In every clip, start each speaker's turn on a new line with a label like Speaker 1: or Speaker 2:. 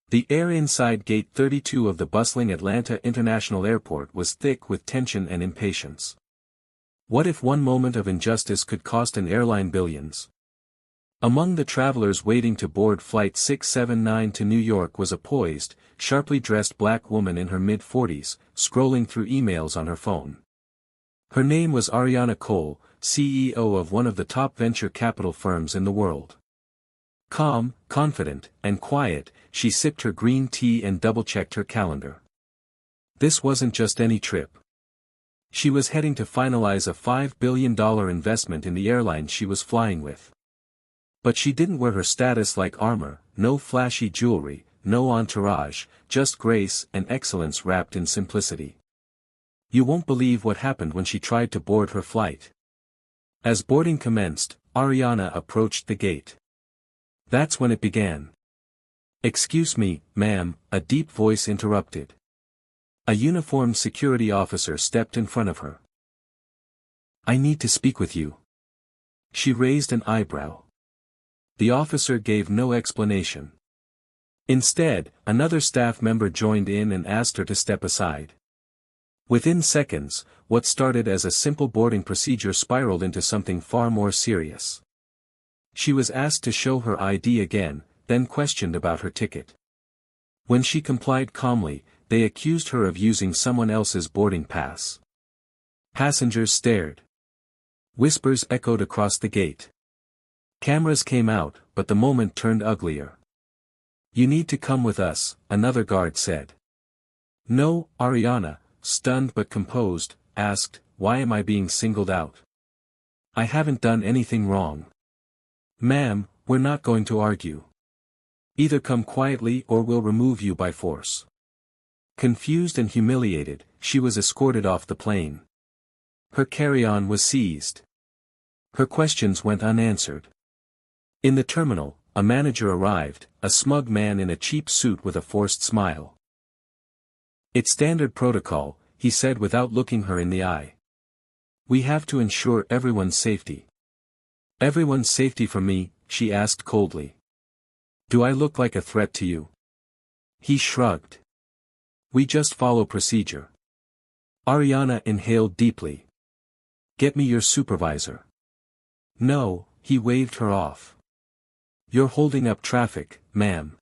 Speaker 1: The air inside Gate 32 of the bustling Atlanta International Airport was thick with tension and impatience. What if one moment of injustice could cost an airline billions? Among the travelers waiting to board Flight 679 to New York was a poised, sharply dressed black woman in her mid-40s, scrolling through emails on her phone. Her name was Ariana Cole, CEO of one of the top venture capital firms in the world. Calm, confident, and quiet, she sipped her green tea and double-checked her calendar. This wasn't just any trip. She was heading to finalize a $5 billion investment in the airline she was flying with. But she didn't wear her status like armor, no flashy jewelry, no entourage, just grace and excellence wrapped in simplicity. You won't believe what happened when she tried to board her flight. As boarding commenced, Ariana approached the gate. That's when it began. "Excuse me, ma'am," a deep voice interrupted. A uniformed security officer stepped in front of her. "I need to speak with you." She raised an eyebrow. The officer gave no explanation. Instead, another staff member joined in and asked her to step aside. Within seconds, what started as a simple boarding procedure spiraled into something far more serious. She was asked to show her ID again, then questioned about her ticket. When she complied calmly, they accused her of using someone else's boarding pass. Passengers stared. Whispers echoed across the gate. Cameras came out, but the moment turned uglier. "You need to come with us," another guard said. "No," Ariana, stunned but composed, asked, "Why am I being singled out? I haven't done anything wrong." "Ma'am, we're not going to argue. Either come quietly or we'll remove you by force." Confused and humiliated, she was escorted off the plane. Her carry-on was seized. Her questions went unanswered. In the terminal, a manager arrived, a smug man in a cheap suit with a forced smile. "It's standard protocol," he said without looking her in the eye. "We have to ensure everyone's safety." "Everyone's safety for me?" she asked coldly. "Do I look like a threat to you?" He shrugged. "We just follow procedure." Ariana inhaled deeply. "Get me your supervisor." "No," he waved her off. "You're holding up traffic, ma'am.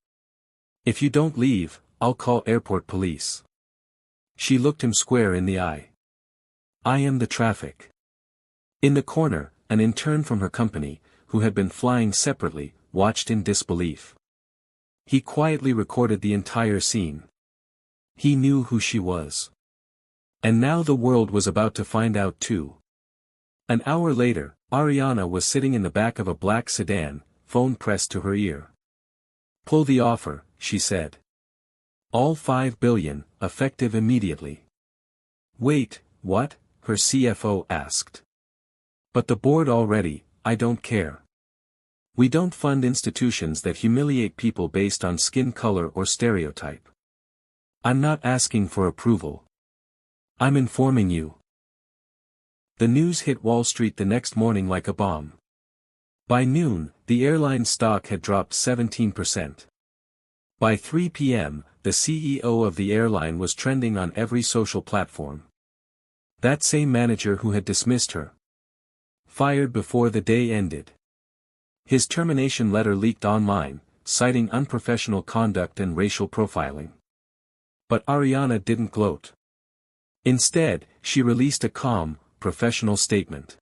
Speaker 1: If you don't leave, I'll call airport police." She looked him square in the eye. "I am the traffic." In the corner, an intern from her company, who had been flying separately, watched in disbelief. He quietly recorded the entire scene. He knew who she was. And now the world was about to find out too. An hour later, Ariana was sitting in the back of a black sedan, phone pressed to her ear. "Pull the offer," she said. "All $5 billion, effective immediately." "Wait, what?" her CFO asked. "But the board already, I don't care. We don't fund institutions that humiliate people based on skin color or stereotype. I'm not asking for approval. I'm informing you." The news hit Wall Street the next morning like a bomb. By noon, the airline's stock had dropped 17%. By 3 p.m., the CEO of the airline was trending on every social platform. That same manager who had dismissed her. Fired before the day ended. His termination letter leaked online, citing unprofessional conduct and racial profiling. But Ariana didn't gloat. Instead, she released a calm, professional statement.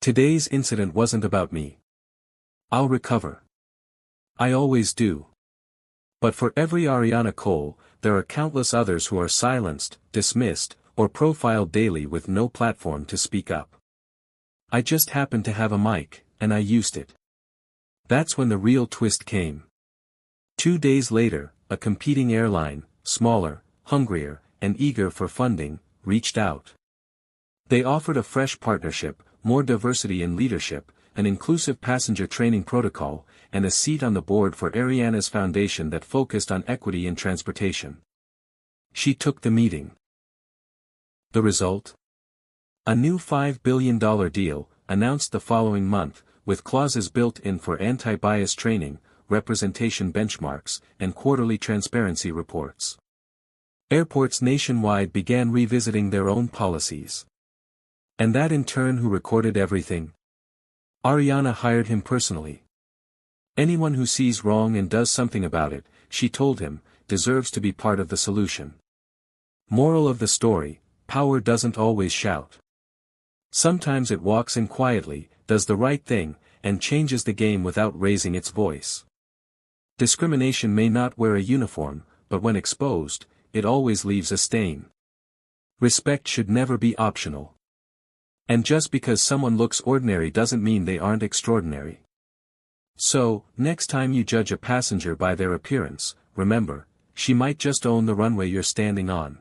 Speaker 1: "Today's incident wasn't about me. I'll recover. I always do. But for every Ariana Cole, there are countless others who are silenced, dismissed, or profiled daily with no platform to speak up. I just happened to have a mic, and I used it." That's when the real twist came. 2 days later, a competing airline, smaller, hungrier, and eager for funding, reached out. They offered a fresh partnership, more diversity in leadership, an inclusive passenger training protocol, and a seat on the board for Ariana's foundation that focused on equity in transportation. She took the meeting. The result? A new $5 billion deal, announced the following month, with clauses built in for anti-bias training, representation benchmarks, and quarterly transparency reports. Airports nationwide began revisiting their own policies. And that in turn who recorded everything? Ariana hired him personally. Anyone who sees wrong and does something about it, she told him, deserves to be part of the solution. Moral of the story: power doesn't always shout. Sometimes it walks in quietly, does the right thing, and changes the game without raising its voice. Discrimination may not wear a uniform, but when exposed, it always leaves a stain. Respect should never be optional. And just because someone looks ordinary doesn't mean they aren't extraordinary. So, next time you judge a passenger by their appearance, remember, she might just own the runway you're standing on.